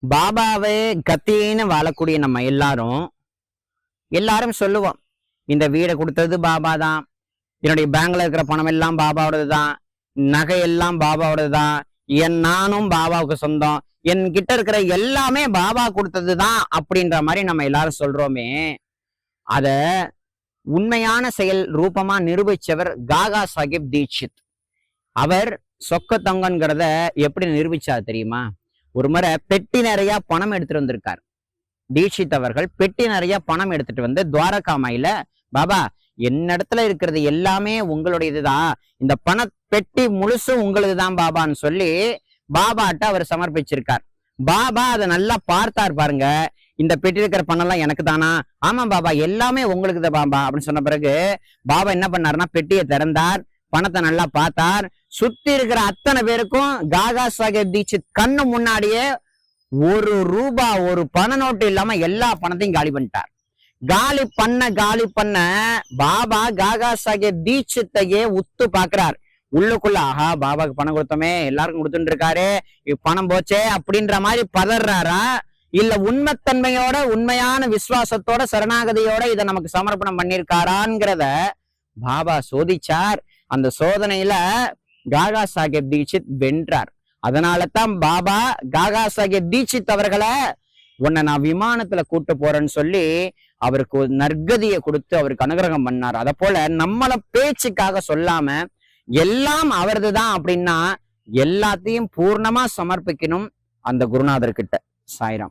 பாபாவே கத்தின்னு வாழக்கூடிய நம்ம எல்லாரும் சொல்லுவோம், இந்த வீடை கொடுத்தது பாபா தான், என்னுடைய பேங்க்ல இருக்கிற பணம் எல்லாம் பாபாவோடது தான், நகை எல்லாம் பாபாவோடது தான், நானும் பாபாவுக்கு சொந்தம், என் கிட்ட இருக்கிற எல்லாமே பாபா கொடுத்தது தான் அப்படின்ற மாதிரி நம்ம எல்லாரும் சொல்றோமே. அத உண்மையான செயல் ரூபமா நிரூபிச்சவர் காகா சாஹிப் தீட்சித். அவர் சொக்க தங்கங்கிறத எப்படி நிரூபிச்சார் தெரியுமா? ஒரு முறை பெட்டி நிறைய பணம் எடுத்துட்டு வந்திருக்கார் தீட்சித் அவர்கள். பெட்டி நிறைய பணம் எடுத்துட்டு வந்து துவாரகாமாயில, பாபா என்னிடத்துல இருக்கிறது எல்லாமே உங்களுடையதுதான், இந்த பண பெட்டி முழுசும் உங்களுதுதான் பாபான்னு சொல்லி பாபாட்ட அவர் சமர்ப்பிச்சிருக்கார். பாபா அதை நல்லா பார்த்தார் பாருங்க. இந்த பெட்டி இருக்கிற பணம் எல்லாம் எனக்கு தானா? ஆமா பாபா, எல்லாமே உங்களுக்கு தான் பாபா அப்படின்னு சொன்ன பிறகு பாபா என்ன பண்ணாருன்னா பெட்டியை திறந்தார், பணத்தை நல்லா பார்த்தார். சுத்தி இருக்கிற அத்தனை பேருக்கும் காகா சாஹிப் தீட்சித் கண்ணு முன்னாடியே ஒரு ரூபா ஒரு பண நோட்டு இல்லாம எல்லா பணத்தையும் காலி பண்ணிட்டார். காலி பண்ண பாபா காகா சாஹிப் தீட்சித்தையே உத்து பாக்குறார். உள்ளுக்குள்ள ஆஹா, பாபாக்கு பணம் கொடுத்தோமே, எல்லாருக்கும் கொடுத்துட்டு இருக்காரு, பணம் போச்சே அப்படின்ற மாதிரி பதறாரா, இல்ல உண்மைத்தன்மையோட உண்மையான விசுவாசத்தோட சரணாகதியோட இதை நமக்கு சமர்ப்பணம் பண்ணிருக்காராங்கிறத பாபா சோதிச்சார். அந்த சோதனையில காகா சாஹிப் தீட்சித் வென்றார். அதனால தான் பாபா காகா சாஹிப் தீட்சித் அவர்களை உன்னை நான் விமானத்துல கூட்டு போறேன்னு சொல்லி அவருக்கு ஒரு நற்கதியை கொடுத்து அவருக்கு அனுகிரகம் பண்ணார். அத போல நம்மள பேச்சுக்காக சொல்லாம எல்லாம் அவரதுதான் அப்படின்னா எல்லாத்தையும் பூர்ணமா சமர்ப்பிக்கணும் அந்த குருநாதர்கிட்ட. சாய்ராம்.